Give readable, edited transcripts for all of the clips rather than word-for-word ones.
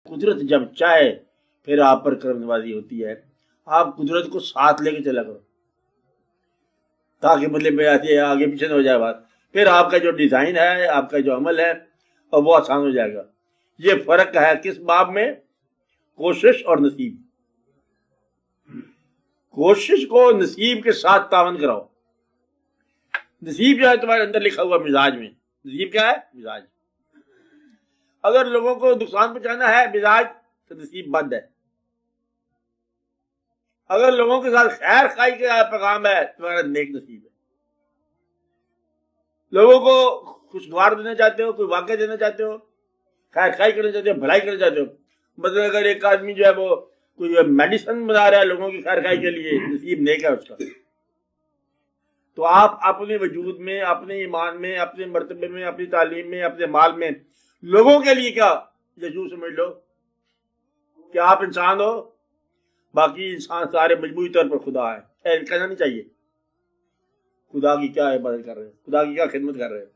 قدرت جب چاہے پھر آپ پر کرم نوازی ہوتی ہے. آپ قدرت کو ساتھ لے کے چلا کرو تاکہ مطلب میں آتی ہے آگے پیچھے نہ ہو جائے بات. پھر آپ کا جو ڈیزائن ہے، آپ کا جو عمل ہے اور وہ آسان ہو جائے گا. یہ فرق ہے کس باب میں؟ کوشش اور نصیب. کوشش کو نصیب کے ساتھ تعاون کراؤ. نصیب جو ہے تمہارے اندر لکھا ہوا مزاج میں. نصیب کیا ہے؟ مزاج. اگر لوگوں کو نقصان پہنچانا ہے مزاج تو نصیب بند ہے. اگر لوگوں کے ساتھ خیر خائی کا پیغام ہے تمہارا نیک نصیب ہے. لوگوں کو خوشگوار دینا چاہتے ہو، کوئی واقعہ دینا چاہتے ہو، خیر خائی کرنا چاہتے ہو، بھلائی کرنا چاہتے ہو. مطلب اگر ایک آدمی جو ہے وہ کوئی میڈیسن بنا رہا ہے لوگوں کی خیر خائی کے لیے، نصیب نیک ہے اس کا. تو آپ اپنے وجود میں، اپنے ایمان میں، اپنے مرتبے میں، اپنی تعلیم میں، اپنے مال میں لوگوں کے لیے کیا یہ یوں سمجھ لو کہ آپ انسان ہو، باقی انسان سارے مجموعی طور پر خدا ہے. ایسا کہنا نہیں چاہیے. خدا کی کیا عبادت کر رہے ہیں، خدا کی کیا خدمت کر رہے ہیں.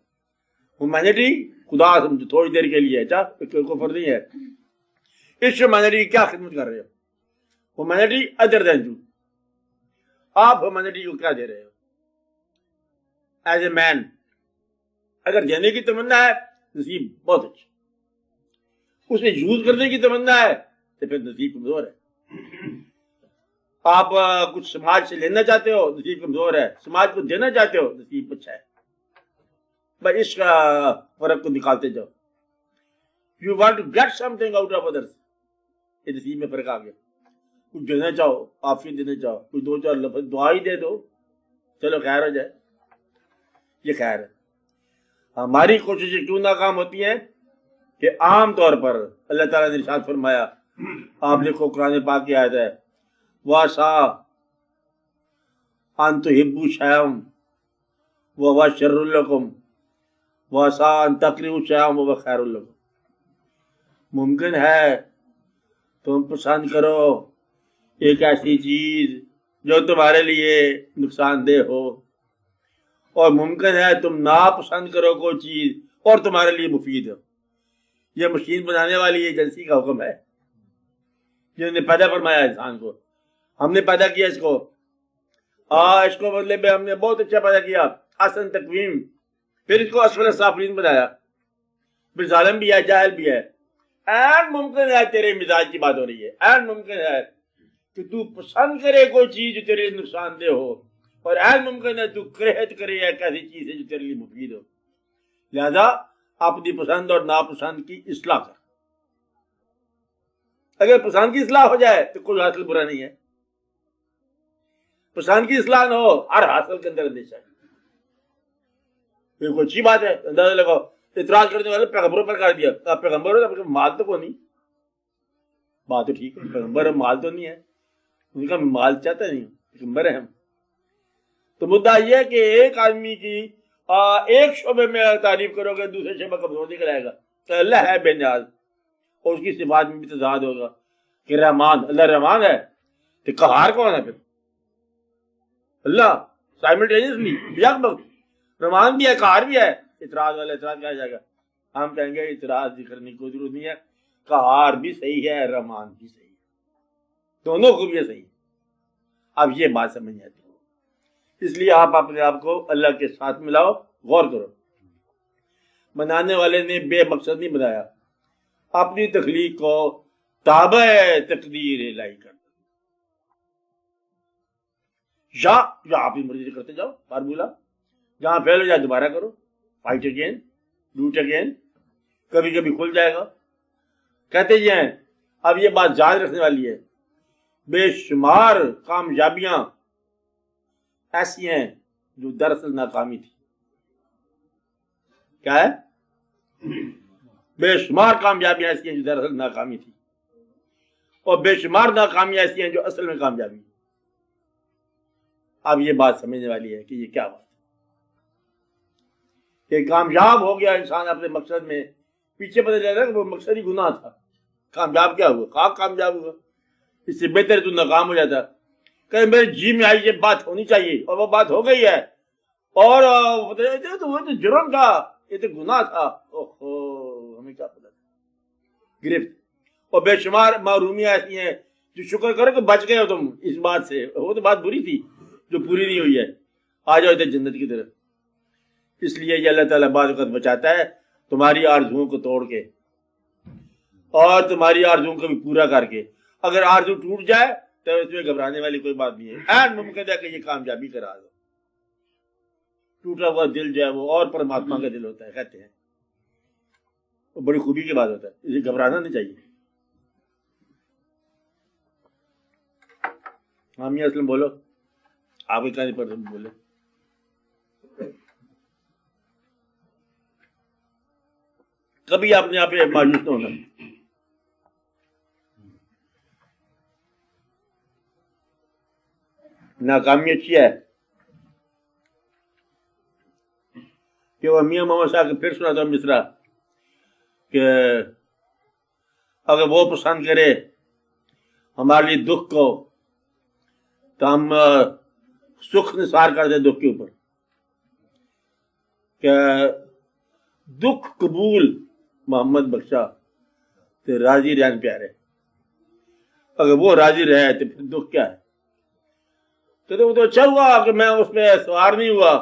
ہیومینٹی خدا سمجھو تھوڑی دیر کے لیے ہے، کفر نہیں ہے. اس ہیومینٹی کی کیا خدمت کر رہے ہو؟ Humanity other than you. آپ ہیومینٹی کو کیا دے رہے ہو ایز اے مین؟ اگر دینے کی تمنا ہے نصیب بہت اچھا. اسے یوز کرنے کی تمنا ہے تو پھر نصیب کمزور ہے. آپ کچھ سماج سے لینا چاہتے ہو نصیب کمزور ہے. سماج کو دینا چاہتے ہو نصیب اچھا ہے. بس اس کا فرق کو نکالتے جاؤ. You want to get something out of others, یہ نصیب میں فرق آ گیا. کچھ دینا چاہو، عافیت دینا چاہو، کوئی دو چار لفظ دعا ہی دے دو، چلو خیر ہو جائے. یہ خیر ہے. ہماری کوششیں کیوں ناکام ہوتی ہیں کہ عام طور پر اللہ تعالیٰ نے ارشاد فرمایا، آپ دیکھو قرآن پاک کی آیت ہے، وَعَسَىٰ أَن تُحِبُّوا شَيْئًا وَهُوَ شَرٌّ لَكُمْ وَعَسَىٰ أَن تَكْرَهُوا شَيْئًا وَهُوَ خَيْرٌ لَكُمْ. ممکن ہے تم پسند کرو ایک ایسی چیز جو تمہارے لیے نقصان دہ ہو، اور ممکن ہے تم ناپسند کرو کوئی چیز اور تمہارے لیے مفید ہو. یہ مشین بنانے والی ایجنسی کا حکم ہے جنہوں نے پیدا فرمایا انسان کو. ہم نے پیدا کیا اس کو، اس کو مطلب ہم نے بہت اچھا پیدا کیا، احسن تقویم. پھر اس کو اسفل السافلین بنایا. پھر ظالم بھی ہے، جاہل بھی ہے. این ممکن ہے تیرے مزاج کی بات ہو رہی ہے، این ممکن ہے کہ تو پسند کرے کوئی چیز جو تیرے لیے نقصان دہ ہو، اور این ممکن ہے تو کریہت کرے ایک ایسی چیز ہے جو تیرے لیے مفید ہو. لہذا اپنی پسند اور ناپسند کی اصلاح کر. اگر پسند کی اصلاح ہو جائے تو کوئی حاصل برا نہیں ہے. پسند کی اصلاح نہ ہو، ہر حاصل کے اندر اندیشہ ہے. یہ کوئی اچھی بات ہے. اندازہ لگاؤ اعتراض کرنے والے پیغمبروں پر کر دیا، آپ پیغمبر ہو، آپ کا مال تو کوئی نہیں. بات تو ٹھیک ہے، پیغمبر ہے، مال تو نہیں ہے. ان کا مال چاہتا نہیں، پیغمبر ہے ہم. تو مدعا یہ ہے کہ ایک آدمی کی ایک شعبے میں تعریف کرو گے دوسرے شعبے کمزور نکل آئے گا. تو اللہ ہے بے نیاز، اور اس کی صفات میں بھی تضاد ہوگا کہ رحمان، اللہ رحمان ہے تو قہار کون ہے؟ پھر اللہ سائملٹینیسلی یک وقت رحمان بھی ہے، قہار بھی ہے. اعتراض والا اعتراض کیا جائے گا؟ ہم کہیں گے اعتراض کرنے کی کوئی ضرورت نہیں ہے. قہار بھی صحیح ہے، رحمان بھی صحیح ہے، دونوں خوبیاں صحیح ہیں. اب یہ بات سمجھ آتی ہے. اس لیے آپ اپنے آپ کو اللہ کے ساتھ ملاؤ. غور کرو، بنانے والے نے بے مقصد نہیں بنایا، اپنی تخلیق کو تابع تقدیر الہی کر. یا آپ ہی مرضی کرتے جاؤ. فارمولا جہاں فیل ہو جائے دوبارہ کرو، fight again, do it again. کبھی کبھی کھل جائے گا. کہتے یہ ہیں، اب یہ بات یاد رکھنے والی ہے، بے شمار کامیابیاں ایسی ہیں جو دراصل ناکامی تھی. کیا ہے؟ بے شمار کامیابیاں ایسی ہیں جو دراصل ناکامی تھی، اور بے شمار ناکامیاں ایسی ہیں جو اصل میں کامیابی. اب یہ بات سمجھنے والی ہے کہ یہ کیا بات ہے کہ کامیاب ہو گیا انسان اپنے مقصد میں، پیچھے پتہ چل رہا کہ وہ مقصد ہی گناہ تھا. کامیاب کیا ہوا؟ خاک کامیاب ہوا. اس سے بہتر تو ناکام ہو جاتا کہ میرے جی میں آئی یہ بات ہونی چاہیے، اور وہ بات ہو گئی ہے، اور وہ تو جرم تھا، یہ تو گناہ تھا. اوہو، ہمیں کیا پتا تھا. گرفت. اور بے شمار محرومیاں ایسی ہیں جو شکر کرو کہ بچ گئے ہو تم اس بات سے. وہ تو بات بری تھی جو پوری نہیں ہوئی ہے. آ جاؤ ادھر جنت کی طرف. اس لیے یہ اللہ تعالیٰ بعض وقت بچاتا ہے تمہاری آرزوؤں کو توڑ کے اور تمہاری آرزوؤں کو بھی پورا کر کے. اگر آرزو ٹوٹ جائے تو اس میں گھبرانے والی کوئی بات نہیں ہے. این ممکن ہے کہ یہ کامیابی کرا دو. ٹوٹا ہوا دل جو ہے وہ اور پرماتما کا دل ہوتا ہے کہتے ہیں. وہ بڑی خوبی کی بات ہوتا ہے. اسے گھبرانا نہیں چاہیے. حامیہ اسلم بولو. آپ کے کہنے پر بولے. کبھی اپنے آپ پہ مایوس نہ ہونا. ناکامی اچھی ہے کہ وہ میاں محمد صاحب کے پھر سنا تھا مصرا کہ اگر وہ پسند کرے ہمارے لیے دکھ کو تو ہم سکھ نثار کر دیں دکھ کے اوپر. کہ دکھ قبول محمد بخشا تو راضی رہن پیارے. اگر وہ راضی رہے تو پھر دکھ کیا ہے. تو وہ تو اچھا ہوا کہ میں اس پہ سوار نہیں ہوا.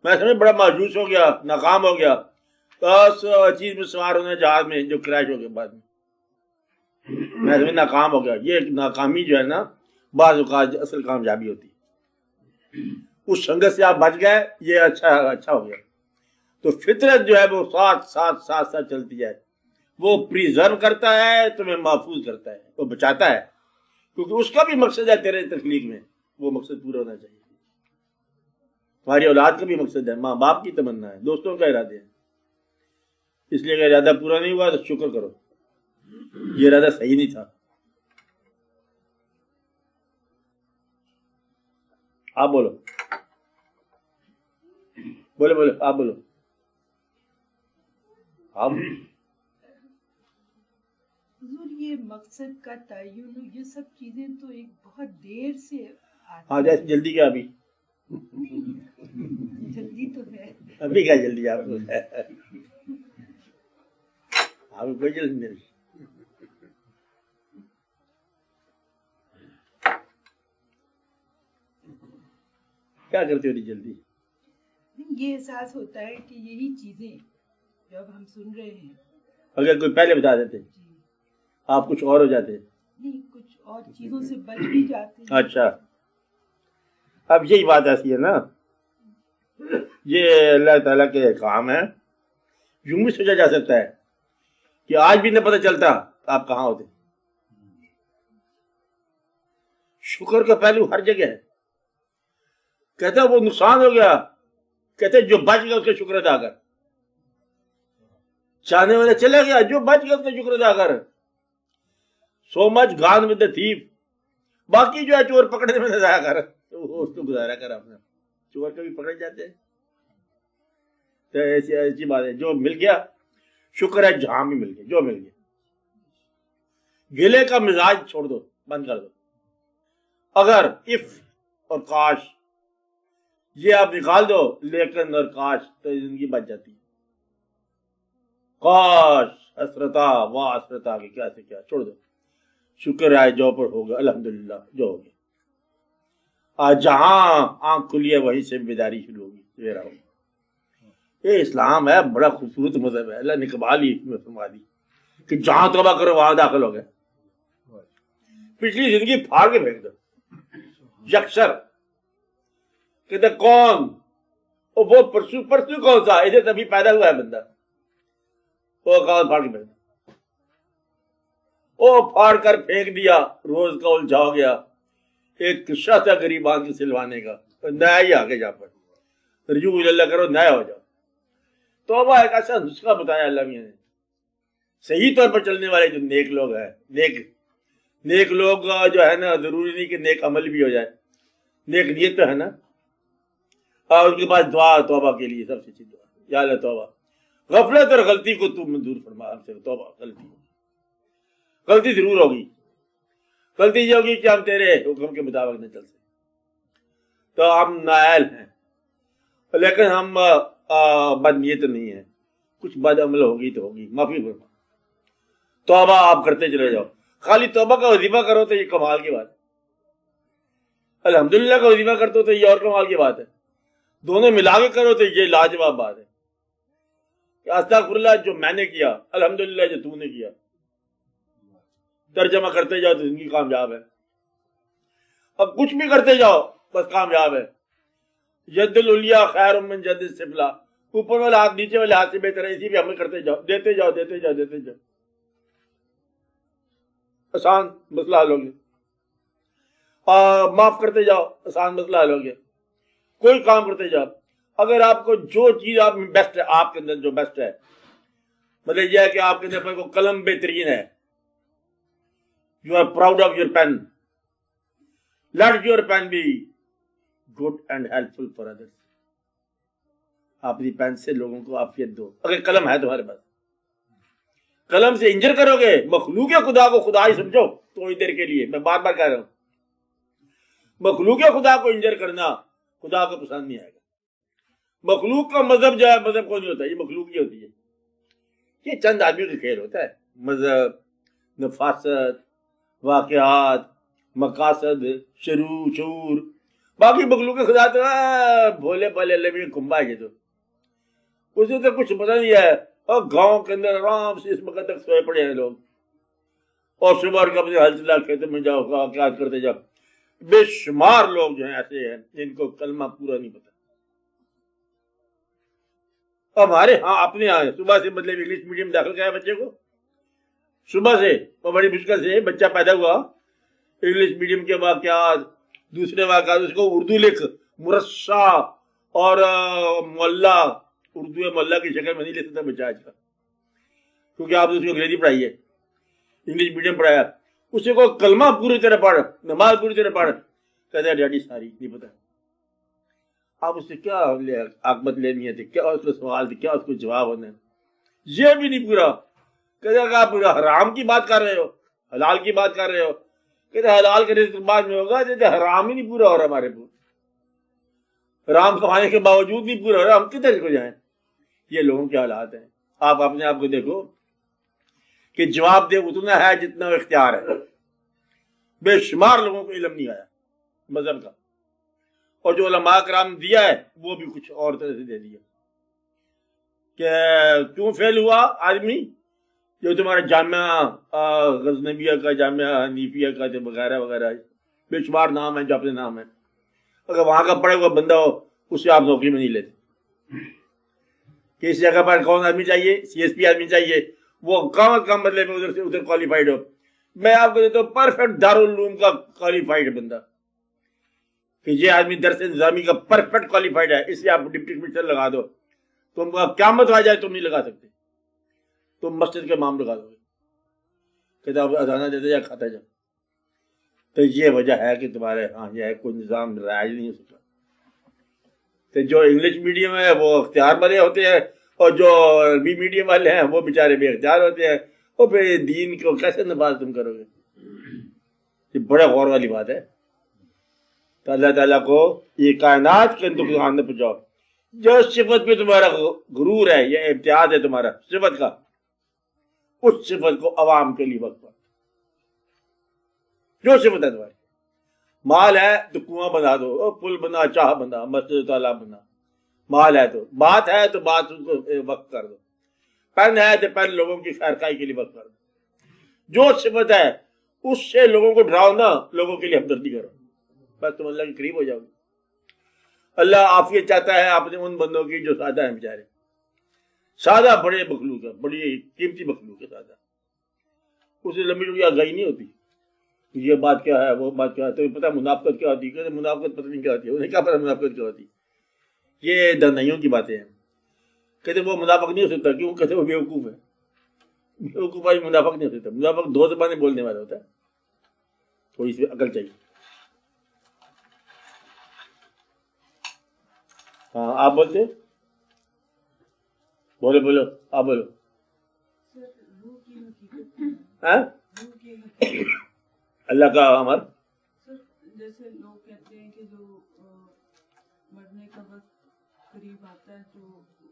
میں سمجھ بڑا مایوس ہو گیا, ناکام ہو گیا اس چیز میں سوار ہونے جہاز میں جو کریش ہو گیا بعد میں سمجھ ناکام ہو گیا. یہ ناکامی جو ہے نا بعض اوقات اصل کامیابی ہوتی. اس سنگت سے آپ بچ گئے یہ اچھا ہو گیا. تو فطرت جو ہے وہ ساتھ چلتی ہے. وہ پریزرو کرتا ہے تمہیں محفوظ کرتا ہے, وہ بچاتا ہے کیونکہ اس کا بھی مقصد ہے تیرے تخلیق میں. وہ مقصد پورا ہونا چاہیے. تمہاری اولاد کا بھی مقصد ہے, ماں باپ کی تمنا ہے, دوستوں کا ارادے ہے. اس لیے اگر ارادہ پورا نہیں ہوا تو شکر کرو, یہ ارادہ صحیح نہیں تھا. آپ بولو آپ بولو. آپ یہ مقصد کا تعین یہ سب چیزیں تو ایک بہت دیر سے ہاں جیسے جلدی کیا ابھی جلدی تو ہے. ابھی کیا جلدی آپ کو کوئی جلدی نہیں. کیا کرتے ہو جلدی. یہ احساس ہوتا ہے کہ یہی چیزیں جو اب ہم سن رہے ہیں اگر کوئی پہلے بتا دیتے آپ کچھ اور ہو جاتے. نہیں کچھ اور چیزوں سے بچ بھی جاتے. اچھا اب یہی بات ایسی ہے نا, یہ اللہ تعالیٰ کے کام ہے. یوں بھی سوچا جا سکتا ہے کہ آج بھی نہ پتہ چلتا آپ کہاں ہوتے. شکر کا پہلو ہر جگہ ہے. کہتے وہ نقصان ہو گیا, کہتے جو بچ گیا اس کا شکر ادا کر. چاہنے والا چلا گیا, جو بچ گیا اس کا شکر ادا کر. سو مچ گان ود دا تھیف, باقی جو ہے چور پکڑنے میں نہ کر, اس کو گزارا کر. اپنا چور کبھی پکڑ جاتے ہیں تو ایسی بات ہے. جو مل گیا شکر ہے, جہاں بھی مل گیا جو مل گیا. گلے کا مزاج چھوڑ دو, بند کر دو. اگر اف اور کاش یہ آپ نکال دو, لیکن اور کاش, تو زندگی بچ جاتی ہے. کاش حسرتا واہ حسرتا کہ کیا سے کیا, چھوڑ دو. شکر ہے جو پر ہوگا, الحمدللہ جو ہو گیا. آج جہاں آنکھ کھلی ہے وہیں سے بیداری شروع ہوگی. یہ اسلام ہے, بڑا خوبصورت مذہب ہے. اللہ نے کمال ہی فرما دی کہ جہاں توبہ کرو وہاں داخل ہو گئے. پچھلی زندگی پھاڑ کے پھینک دو یکسر. کہتے کون وہ پرسو کون سا, ادھر تبھی پیدا ہوا ہے بندہ. وہ کاغذ پھاڑ کے پھینک دو. وہ پھاڑ کر پھینک دیا, روز کا الجھا ہو گیا. ایک قصہ تھا غریبان کے سلوانے کا, نیا ہی آ گیا جہاں پر رجوع اللہ کرو نیا ہو جاؤ. توبہ ایک ایسا نسخہ بتایا اللہ میاں نے. صحیح طور پر چلنے والے جو نیک لوگ ہیں, نیک لوگ جو ہے نا, ضروری نہیں کہ نیک عمل بھی ہو جائے, نیک نیت تو ہے نا. اور ان کے پاس دعا توبہ کے لیے سب سے اچھی دعا, یا اللہ توبہ غفلت اور غلطی کو تو منظور فرما ہم سے. توبہ غلطی ضرور ہوگی. غلطی یہ ہوگی کہ ہم تیرے حکم کے مطابق نہیں چل سکتے, تو ہم نااہل ہیں. لیکن ہم بد نیت نہیں ہیں. کچھ بد عمل ہوگی تو ہوگی, معافی فرما. توبہ آپ کرتے چلے جاؤ. خالی توبہ کا وظیفہ کرو تو یہ کمال کی بات ہے. الحمدللہ کا وظیفہ کرتے ہو تو یہ اور کمال کی بات ہے. دونوں ملا کے کرو تو یہ لاجواب بات ہے. استغفر اللہ جو میں نے کیا، الحمدللہ جو تو نے کیا. ترجمہ کرتے جاؤ تو زندگی کامیاب ہے. اب کچھ بھی کرتے جاؤ بس کامیاب ہے. ید العلیاء خیر من ید السفلی، اوپر والا ہاتھ نیچے والے ہاتھ سے بہتر ہے. اسی پہ عمل کرتے جاؤ، دیتے جاؤ دیتے جاؤ دیتے جاؤ. آسان مسئلہ حل ہو گیا. معاف کرتے جاؤ، آسان مسئلہ حل ہو گیا. کوئی کام کرتے جاؤ. اگر آپ کو جو چیز آپ میں بیسٹ ہے، آپ کے اندر جو بیسٹ ہے، مطلب یہ ہے کہ آپ کے اندر کوئی قلم بہترین ہے، you are proud of your pen, let your pen be good and helpful for others. آپ اپنی پین سے لوگوں کو عافیت دو. اگر قلم ہے تمہارے پاس، قلم سے انجر کرو گے، مخلوق خدا کو خدا ہی سمجھو تھوڑی دیر کے لیے. میں بار بار کہہ رہا ہوں، مخلوق خدا کو انجر کرنا خدا کو پسند نہیں آئے گا. مخلوق کا مذہب جو ہے مذہب کو نہیں ہوتا، یہ مخلوق ہی ہوتی ہے. یہ چند آدمیوں کا کھیل ہوتا ہے. مذہب، نفاست، واقعات، مقاصد، شعور. باقی مخلوق خدا تو بھولے بھولے لبی کمبا ہے. تو اسے تو کچھ پتہ نہیں ہے. اور گاؤں کے اندر آرام سے اس وقت تک سوئے پڑے ہیں لوگ، اور صبح کا اپنے حل چلا کھیتوں میں جاؤ کیا کرتے جاؤ. بے شمار لوگ جو ہیں ایسے ہیں جن کو کلمہ پورا نہیں پتا. ہمارے ہاں اپنے یہاں صبح سے مطلب انگلش میڈیم داخل کیا ہے بچے کو، صبح سے وہ بڑی مشکل سے بچہ پیدا ہوا، انگلش میڈیم کے واقعات، دوسرے واقعات، اس کو اردو لکھ، مرصع اور معلّہ، اردو معلّہ کی شکل میں نہیں لکھ سکتا بچہ آج کا، کیونکہ آپ نے اس کو انگریزی پڑھائی ہے، انگلش میڈیم پڑھایا. اسے کو کلمہ پوری طرح پڑھ، نماز پوری طرح پڑھ، کہتا ہے ڈیڈی ساری نہیں پتا. آپ اس سے کیا عاقبت لینی ہے، کیا اس کو سوال تھے، کیا اس کو جواب ہونا ہے، یہ بھی نہیں پورا. کہتے ہیں کہ آپ حرام کی بات کر رہے ہو، حلال کی بات کر رہے ہو. کہتے ہیں حلال کے رزق بعد میں ہوگا. کہتے ہیں حرام ہی نہیں پورا ہو رہا ہمارے کو، حرام کمانے کے باوجود نہیں پورا ہو رہا، ہم کدھر کو جائیں. یہ لوگوں کے حالات ہیں. آپ اپنے آپ کو دیکھو کہ جواب دے اتنا ہے جتنا اختیار ہے. بے شمار لوگوں کو علم نہیں آیا مذہب کا، اور جو علماء کرام دیا ہے وہ بھی کچھ اور طرح سے دے دیا. کہ کیوں فیل ہوا آدمی، جو تمہارا جامعہ غزنویہ کا، جامعہ حنیفیہ کا وغیرہ وغیرہ بے شمار نام ہیں جو اپنے نام ہیں. اگر وہاں کا پڑھا ہوا بندہ ہو اس سے آپ نوکری میں نہیں لیتے. کہ اس جگہ پر کون آدمی چاہیے، سی ایس پی آدمی چاہیے، وہ کم از کم بدلے میں ادھر سے ادھر کوالیفائڈ ہو. میں آپ کو دیتا ہوں پرفیکٹ دارالعلوم کا کوالیفائڈ بندہ، کہ یہ آدمی درس نظامی کا پرفیکٹ کوالیفائڈ ہے، اس لیے آپ ڈپٹی کمشنر لگا دو. تم قیامت آ جائے تم نہیں لگا سکتے، تم مسجد کے امام لگا دو گے. کہتے آپ اذانہ دیتے جا کھاتا جا. تو یہ وجہ ہے کہ تمہارے ہاں یہ ہے کوئی نظام رائج نہیں ہو سکتا. تو جو انگلش میڈیم ہے وہ اختیار والے ہوتے ہیں، اور جو عربی میڈیم والے ہیں وہ بیچارے بے اختیار ہوتے ہیں. اور پھر دین کو کیسے نفاذ تم کرو گے؟ یہ بڑے غور والی بات ہے. تو اللہ تعالیٰ کو یہ کائنات کے نقصان نہ پہنچاؤ. جو صفت پہ تمہارا غرور ہے، یہ امتیاز ہے تمہارا صفت کا، اس صفت کو عوام کے لیے وقت پر. جو صفت ہے تمہاری، مال ہے تو کنواں بنا دو، پل بنا، چاہ بنا، مسجد تالاب بنا. مال ہے تو بات ہے تو بات اس کو وقت کر دو. پن ہے تو پن لوگوں کی خیر خائی کے لیے وقت کر دو. جو صفت ہے اس سے لوگوں کو ڈراؤ نہ، لوگوں کے لیے ہمدردی کرو، بس تم اللہ کے قریب ہو جاؤ گے. اللہ عافیت چاہتا ہے اپنے ان بندوں کی جو سادہ ہیں، بیچارے سادہ بڑے مخلوق ہے، بڑی قیمتی مخلوق ہے سادہ. اسے لمبی لمبی آگاہی نہیں ہوتی، یہ بات کیا ہے، وہ بات کیا ہے. تو پتہ منافقت کیا ہوتی ہے؟ منافقت پتہ نہیں کیا ہوتی ہے، انہیں کیا پتہ منافقت کیا ہوتی ہے. یہ دنائیوں کی باتیں ہیں. کہتے وہ منافق نہیں ہو سکتا، کیوں؟ کہتے وہ بیوقوف ہے. بیوقوف آج منافق نہیں ہو سکتا. منافق دو زبانیں بولنے والا ہوتا ہے، تھوڑی سی عقل چاہیے. ہاں آپ بولتے، بولو بولو، آپ بولو. اللہ کا امر. جیسے لوگ کہتے ہیں کہ جو مرنے کا وقت قریب آتا ہے تو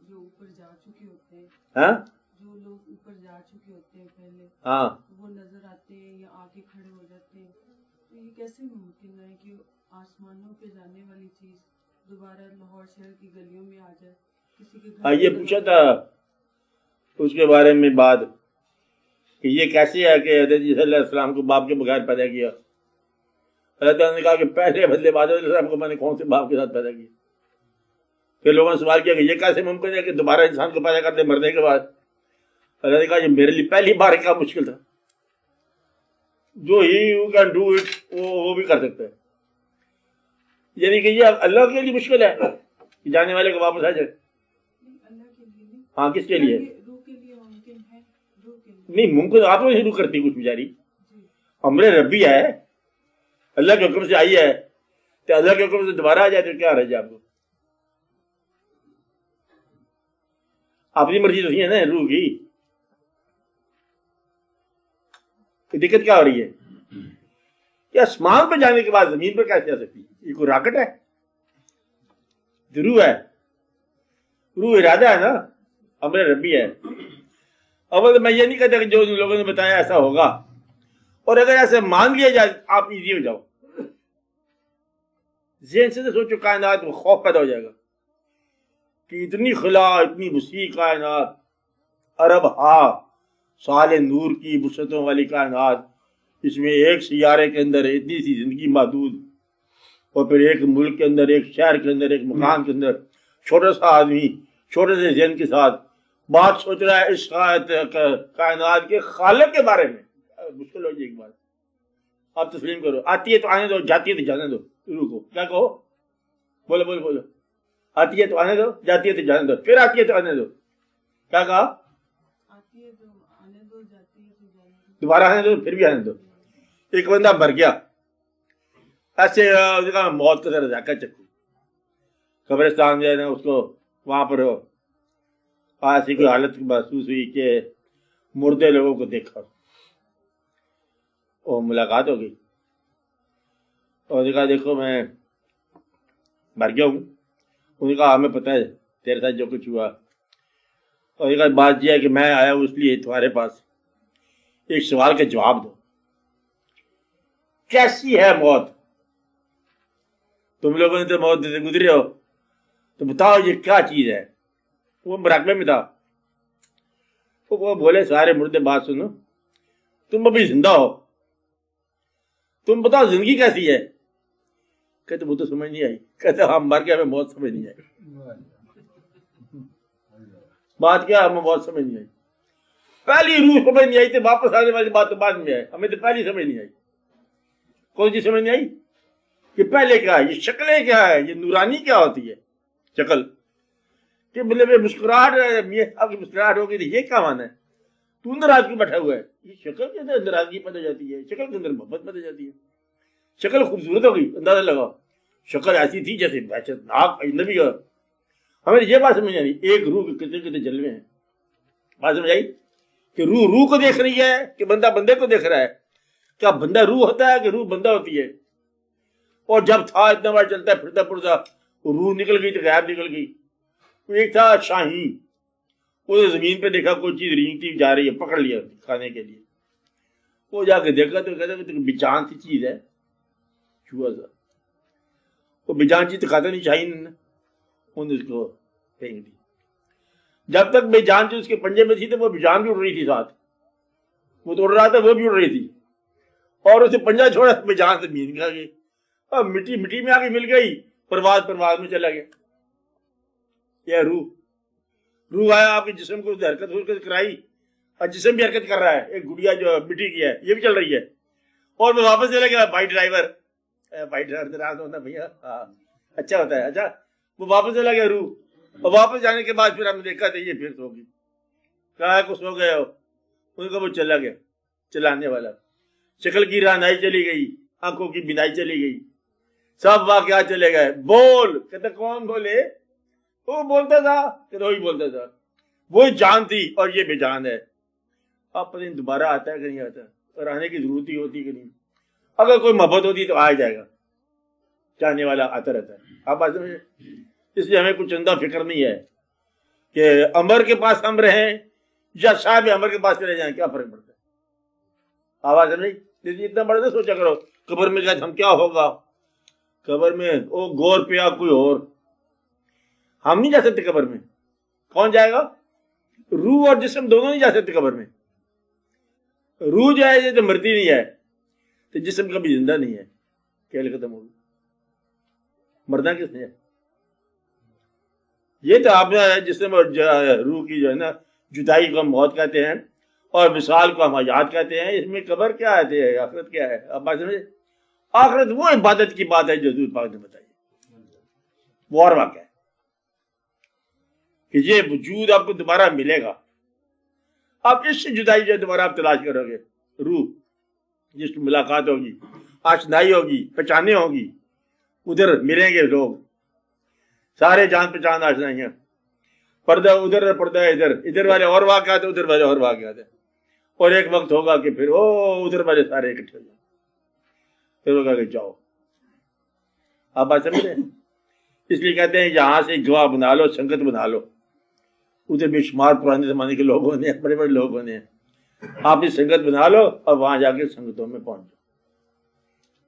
جو اوپر جا چکے ہوتے ہیں، جو لوگ اوپر جا چکے ہوتے ہیں پہلے، ہاں وہ نظر آتے ہیں یا آگے کھڑے ہو جاتے ہیں، تو یہ کیسے ممکن ہے کہ آسمانوں پہ جانے والی چیز دوبارہ لاہور شہر کی گلیوں میں آ جائے؟ کسی کے گھر یہ پوچھا تھا اس کے بارے میں بات کہ یہ کیسے ہے کہ حضرت عیسیٰ علیہ السلام کو باپ کے بغیر پیدا کیا. اللہ تعالیٰ نے کہا کہ پہلے بدلے بعد علیہ السلام کو میں نے کون سے باپ کے ساتھ پیدا کیا. پھر لوگوں نے سوال کیا کہ یہ کیسے ممکن ہے کہ دوبارہ انسان کو پیدا کرتے مرنے کے بعد. اللہ نے کہا یہ میرے لیے پہلی بار کا مشکل تھا. جو ہی یو کین ڈو اٹ وہ بھی کر سکتا ہے. یعنی کہ یہ اللہ کے لیے مشکل ہے کہ جانے والے کو واپس آ جائے. اللہ کے لیے ہاں کس کے لیے؟ روح کے لیے ممکن ہے، روح کے لیے نہیں ممکن آپ نہیں شروع کرتی کچھ بیچاری. جی امر ربی ہے، اللہ کے حکم سے آئی ہے تو اللہ کے حکم سے دوبارہ آ جائے تو کیا رہ جائے آپ کو؟ اپنی مرضی تو ہے نا روح کی. دقت کیا ہو رہی ہے کہ آسمان پہ جانے کے بعد زمین پر کیسے آ سکتی؟ یہ کوئی راکٹ ہے؟ روح ہے، روح ارادہ ہے نا، امر ربی ہے. اول میں یہ نہیں کہتا کہ جو لوگوں نے بتایا ایسا ہوگا، اور اگر ایسے مان لیا جائے آپ ایزی ہو جاؤ. ذہن سے سوچو کائنات میں خوف پیدا ہو جائے گا کہ اتنی خلا، اتنی وسیع کائنات، ارب ہا سال نور کی وسعتوں والی کائنات، اس میں ایک سیارے کے اندر اتنی سی زندگی محدود، اور پھر ایک ملک کے اندر، ایک شہر کے اندر، ایک مکان کے اندر چھوٹا سا آدمی چھوٹے سے ذہن کے ساتھ بات سوچ رہا ہے اس کائنات کے خالق کے بارے میں. مشکل ہو جائے ایک بات. آپ تسلیم کرو، آتی ہے تو آنے دو، جاتی ہے تو جانے دو. روح کو کیا کہو؟ بولو بولو بولو. آتی ہے تو آنے دو، جاتی ہے تو جانے دو، پھر آتی ہے تو آنے دو. کیا کہا؟ آتی ہے تو آنے دو، جاتی ہے تو جانے دو. دوبارہ آنے دو، پھر بھی آنے دو. ایک بندہ مر گیا، ایسے موت کا ذرا ذائقہ چکھو. قبرستان جو ہے نا اس کو وہاں پر ایسی کوئی حالت محسوس ہوئی کہ مردے لوگوں کو دیکھا اور ملاقات ہو گئی اور کہا دیکھو میں مر گیا ہوں. انہوں نے کہا ہمیں پتہ ہے تیرے ساتھ جو کچھ ہوا. اور کہا بات یہ ہے کہ میں آیا ہوں اس لیے تمہارے پاس ایک سوال کا جواب دو. کیسی ہے موت؟ تم لوگوں نے تو موت سے گزرے ہو، تو بتاؤ یہ کیا چیز ہے؟ وہ مراقبے میں تھا. وہ بولے سارے مردے بات سنو، تم ابھی زندہ ہو، تم بتاؤ زندگی کیسی ہے؟ کہتے وہ تو سمجھ نہیں آئی. کہتے ہم مر گئے، ہمیں موت سمجھ نہیں آئی. بات کیا؟ ہمیں موت سمجھ نہیں آئی. پہلی روح سمجھ نہیں آئی تھی، واپس آنے والی بات تو بعد میں آئی. ہمیں تو پہلی سمجھ نہیں آئی. کون سی سمجھ نہیں آئی؟ کہ پہلے کیا ہے، یہ شکلیں کیا ہے، یہ نورانی کیا ہوتی ہے شکل؟ کہ مطلب مسکراہٹ، میاں صاحب کی مسکراہٹ ہوگی تو یہ کیا مانا ہے؟ تو ناراض کیوں بیٹھا ہوا ہے؟ یہ شکل کے اندر ناراضگی پیدا ہو جاتی ہے، شکل کے اندر محبت پیدا ہو جاتی ہے. شکل خوبصورت ہو گئی، اندازہ لگاؤ. شکل ایسی تھی جیسے وحشت ناک اجنبی کا. ہمیں یہ بات سمجھ آئی ایک روح کے کتنے کتنے جلوے ہیں. بات سمجھ آئی کہ روح کو دیکھ رہی ہے کہ بندہ بندے کو دیکھ رہا ہے. کیا بندہ روح ہوتا ہے کہ روح بندہ ہوتی ہے؟ اور جب تھا اتنا بار چلتا ہے پھرتا پھرتا روح نکل گئی تو غائب نکل گئی. ایک تھا شاہین، وہ زمین پہ دیکھا کوئی چیز رینگتی جا رہی ہے، پکڑ لیا کھانے کے لیے. وہ جا کے دیکھا تو کہتا کہ بےجان سی چیز ہے، چوہا سا. وہ بےجان چیز تو کھاتا نہیں شاہین نے، انہوں نے اس کو پھینک دی. جب تک بےجان چیز اس کے پنجے میں تھی تو وہ بےجان بھی اڑ رہی تھی ساتھ. وہ تو اڑ رہا تھا، وہ بھی اڑ رہی تھی. اور اسے پنجہ چھوڑا بےجان سے مین کھا گئی. اب مٹی مٹی میں آ کے مل گئی، پرواز میں چلا گیا. یہ روح آیا آپ کے جسم کو حرکت کرائی، اور جسم بھی حرکت کر رہا ہے. ایک گڑیا جو مٹی کی ہے یہ بھی چل رہی ہے. اور وہ واپس چلا گیا. بھائی ڈرائیور ناراض ہوتا بھیا، ہاں اچھا ہوتا ہے. اچھا وہ واپس چلا گیا روح. اور واپس جانے کے بعد پھر ہم نے دیکھا تو یہ پھر سو گئی. کہا کچھ سو گئے ہو؟ ان کو وہ چلا گیا چلانے والا. شکل کی رہنائی چلی گئی، آنکھوں کی بینائی چلی گئی، سب واقعات چلے گئے. بول کہتے کون بولے؟ وہ بولتا تھا کہ وہی بولتا تھا. وہی جان تھی اور یہ بے جان ہے. آپ پتہ نہیں دوبارہ آتا ہے کہ نہیں آتا، اور آنے کی ضرورت ہی ہوتی کہ نہیں. اگر کوئی محبت ہوتی تو آ جائے گا، چاہنے والا آتا رہتا ہے. آپ بات سمجھے؟ اس لیے ہمیں کچھ اندھا فکر نہیں ہے کہ امر کے پاس ہم رہیں یا صاحب عمر کے پاس چلے جائیں، کیا فرق پڑتا ہے؟ آواز نہیں اتنا بڑا نہ سوچا کرو قبر میں گئے ہم کیا ہوگا، قبر میں وہ گور پیا کوئی اور، ہم نہیں جا سکتے قبر میں. کون جائے گا؟ روح اور جسم دونوں نہیں جا سکتے قبر میں. روح جائے تو مرتی نہیں ہے، تو جسم کبھی زندہ نہیں ہے، کھیل ختم ہوگی. مرنا کس نے ہے؟ یہ تو آپ نے جسم اور روح کی جو ہے نا جدائی کو ہم موت کہتے ہیں اور وصال کو ہم حیات کہتے ہیں. اس میں قبر کیا ہے، آخرت کیا ہے؟ آپ بات سمجھے؟ آخرت وہ عبادت کی بات ہے جو حضور پاک نے بتائی، وہ اور واقعہ ہے کہ یہ وجود آپ کو دوبارہ ملے گا. آپ اس سے جدائی جو دوبارہ آپ تلاش کرو گے، روح جس کی ملاقات ہوگی، آشنائی ہوگی، پہچانیں ہوگی، ادھر ملیں گے لوگ، سارے جان پہچان آشنائیاں، پردہ ادھر پردہ ادھر، ادھر والے اور واقعات ادھر والے اور واقعات ہیں. اور ایک وقت ہوگا کہ پھر ادھر والے سارے اکٹھے ہو جائیں، پھر ہوگا کہ جاؤ. آپ بات سمجھ رہے ہیں؟ اس لیے کہتے ہیں یہاں سے گواہ بنا لو، سنگت بنا لو. ادھر بے شمار پرانے زمانے کے لوگ ہونے ہیں، بڑے بڑے لوگ ہونے ہیں. آپ اس سنگت بنا لو اور وہاں جا کے سنگتوں میں پہنچ جاؤ.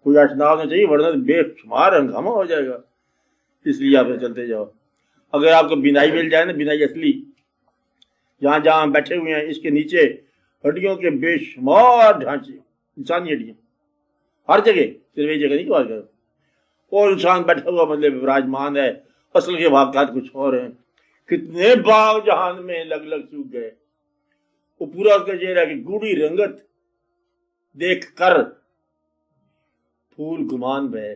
کوئی آشنا ہونا چاہیے، ورنہ بے شمار ہنگامہ ہو جائے گا. اس لیے آپ چلتے جاؤ. اگر آپ کو بینائی مل جائے نا، بینائی اصلی، جہاں جہاں بیٹھے ہوئے ہیں اس کے نیچے ہڈیوں کے بے شمار ڈھانچے، انسانی ہڈیاں ہر جگہ، صرف ایک جگہ نہیں بات کرو. اور انسان بیٹھا ہوا مطلب وراجمان ہے، اصل کے واقعات کچھ اور ہیں. کتنے باغ جہان میں لگ لگ سوکھ گئے. وہ پورا اس کا چہرہ ہے کہ گوڑی رنگت دیکھ کر پھول گمان بہے.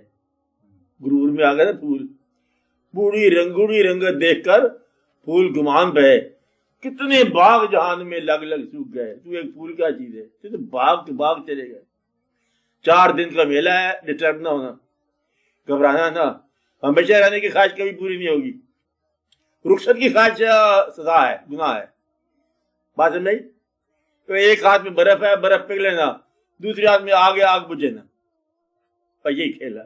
غرور میں آ گیا نا پھول، گوڑی رنگت دیکھ کر پھول گمان بہے. کتنے باغ جہان میں لگ لگ سوکھ گئے. تو ایک پھول کیا چیز ہے؟ تو باغ کے باغ چلے گئے. 4 دن کا میلہ ہے، ڈسٹرب نہ ہونا، گھبرانا نہ. ہمیشہ رہنے کی خواہش کبھی پوری نہیں ہوگی. رخصت کی خواہش سزا ہے، گناہ ہے. بات سمجھ نہیں؟ تو ایک ہاتھ میں برف ہے، برف پگھلے نا، دوسرے ہاتھ میں آگ ہے، آگ بجھے نا. پر یہی کھیل ہے،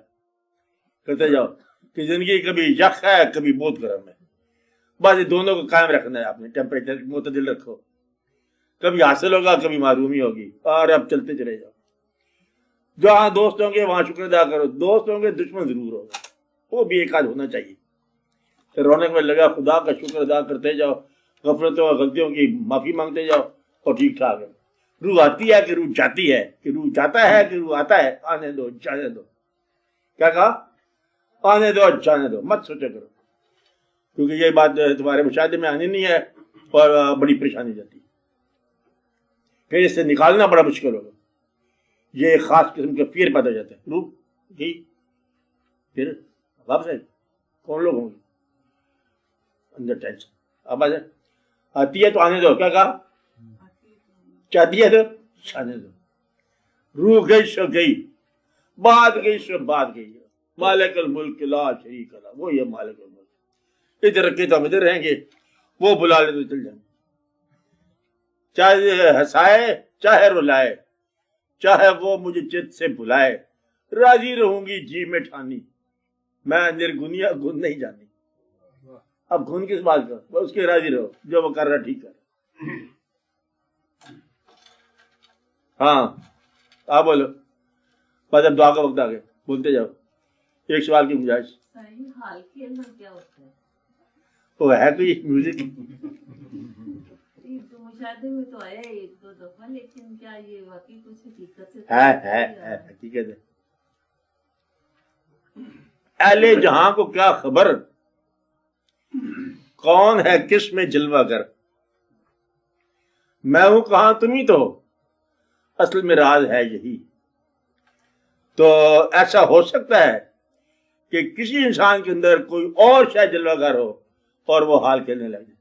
کرتے جاؤ کہ زندگی کبھی یخ ہے، کبھی بہت گرم ہے. بس یہ دونوں کو قائم رکھنا ہے. آپ نے ٹیمپریچر معتدل رکھو. کبھی حاصل ہوگا، کبھی محرومی ہوگی، اور اب چلتے چلے جاؤ. جہاں دوست ہوں گے وہاں شکر ادا کرو. دوست ہوں گے، دشمن ضرور ہوگا، وہ بھی ایک آدھ ہونا چاہیے. رونق میں لگا خدا کا شکر ادا کرتے جاؤ، غفلتوں اور غلطیوں کی معافی مانگتے جاؤ، اور ٹھیک ٹھاک ہے. روح آتی ہے کہ روح جاتی ہے، کہ روح جاتا ہے کہ روح آتا ہے؟ آنے دو، جانے دو. کیا کہا؟ آنے دو، جانے دو، مت سوچا کرو، کیونکہ یہ بات تمہارے مشاہدے میں آنی نہیں ہے اور بڑی پریشانی جاتی ہے. پھر اس سے نکالنا بڑا مشکل ہوگا. یہ خاص قسم کے فیر پیدا ہو جاتے ہیں. روح جی پھر واپس ہے، کون لوگ ہوں گے اندر ٹینشن. اب آتی ہے تو آنے دو. کیا کہا؟ چاہتی ہے تو آنے دو. روح گئی سو گئی، بات گئی سو بات گئی. مالک الملک لا شریک له، وہ یہ مالک الملک. ادھر رکھے تو ہم ادھر رہیں گے، وہ بلا لے تو چل جائیں گے. چاہے ہنسائے چاہے رلائے، چاہے وہ مجھے چت سے بلائے، راضی رہوں گی جی میں ٹھانی، میں نرگنیا گن نہیں جانی. اب گن کس بات کا؟ وہ اس کے راضی رہو، جو وہ کر رہا ٹھیک کر. ہاں آپ بولو. بس اب دعا کا وقت آ گیا، بولتے جاؤ. ایک سوال کی گنجائش. حال کھیلنا کیا ہوتا ہے؟ وہ ہے کوئی میوزک؟ تو مشاہدے میں تو آیا ہے 1-2 دفعہ، لیکن کیا یہ واقعی کچھ حقیقت سے ہے حقیقت ہے. اہل جہاں کو کیا خبر، کون ہے کس میں جلوہ گر. میں ہوں کہاں تم ہی تو، اصل میں راز ہے یہی. تو ایسا ہو سکتا ہے کہ کسی انسان کے اندر کوئی اور شاید جلوہ گر ہو اور وہ حال کھیلنے لگ جائے.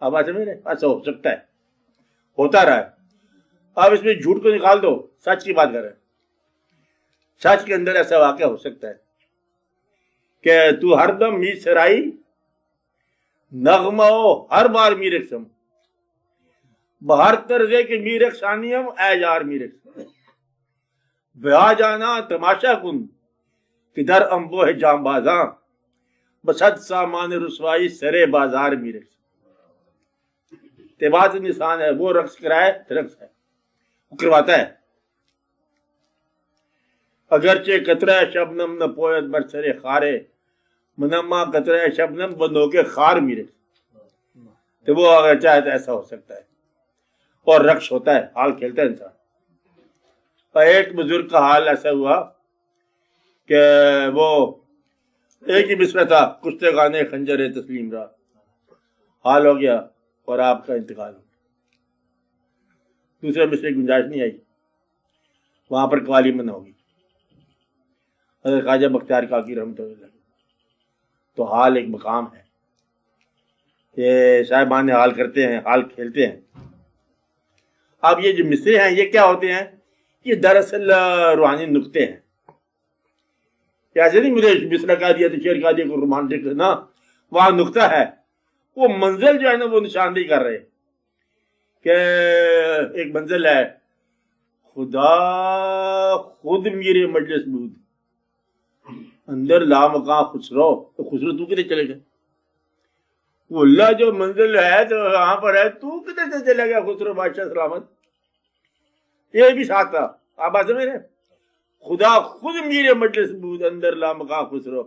اب ایسا میں ایسا ہو سکتا ہے، ہوتا رہا ہے. اب اس میں جھوٹ کو نکال دو، سچ کی بات کر رہے ہیں. سچ کے اندر ایسا واقعہ ہو سکتا ہے کہ تو ہر دم می سرائی، نغمہ ہر بار می رقصم، بہر طرزے کے می رقصانیم اے یار می رقصم. بیا جانا تماشا کن کہ در انبوہ جام بازاں، بسد سامان رسوائی سرے بازار می رقصم. اتباع نسان ہے، وہ رقص کرائے رقص ہے، وہ کرواتا ہے. اگرچہ قطرہ شبنم نہ پویت برسر خارے، منما قطرہ شبنم بندوں کے خار میرے. تو وہ اگر چاہے تو ایسا ہو سکتا ہے، اور رقص ہوتا ہے، حال کھیلتا ہے انسان. اور ایک بزرگ کا حال ایسا ہوا کہ وہ ایک ہی مصرع تھا، کشتے گانے خنجر تسلیم رہا، حال ہو گیا اور آپ کا انتقال ہو گیا. دوسرے مصرع کی گنجائش نہیں آئی، وہاں پر قوالی منع ہوگی. حضرت خواجہ بختیار کاکی رحمۃ اللہ علیہ. تو حال ایک مقام ہے، یہ صاحبان حال کرتے ہیں، حال کھیلتے ہیں. اب یہ جو مصرے ہیں یہ کیا ہوتے ہیں؟ یہ دراصل روحانی نقطے ہیں. ایسے نہیں مجھے مصرع کہہ دیا تو شعر کہہ دیا، کوئی رومانٹک نا، وہاں نقطہ ہے. وہ منزل جو ہے نا وہ نشاندہی کر رہے کہ ایک منزل ہے، خدا خود میرے مجلس بود اندر لامکاں خسرو. تو خسرو تو کدھر چلے گئے؟ وہ اللہ جو منزل ہے تو وہاں پر ہے، تو کدھر سے چلے گیا خسرو بادشاہ سلامت؟ یہ بھی ساتھ تھا. آپ بات سمجھ رہے؟ خدا خود میرے مجلس بود اندر لامکاں خسرو،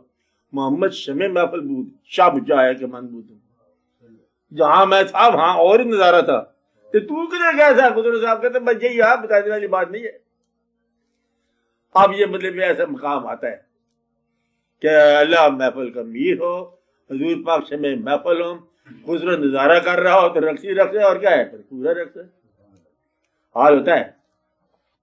محمد شمع محفل بود شب جائے کہ من بود. جہاں میں تھا وہاں اور نظارہ تھا، تو کدھر گیا تھا؟ خسرو صاحب کہتے بس یہی آپ بتانے والی بات نہیں ہے. اب یہ مطلب ایسا مقام آتا ہے کہ اللہ محفل کا میر ہو، حضور پاک شمع محفل ہو، خسرو نظارہ کر رہا ہو تو رقص ہی رقص ہے، اور کیا ہے؟ پورا رقص ہے. حال ہوتا ہے.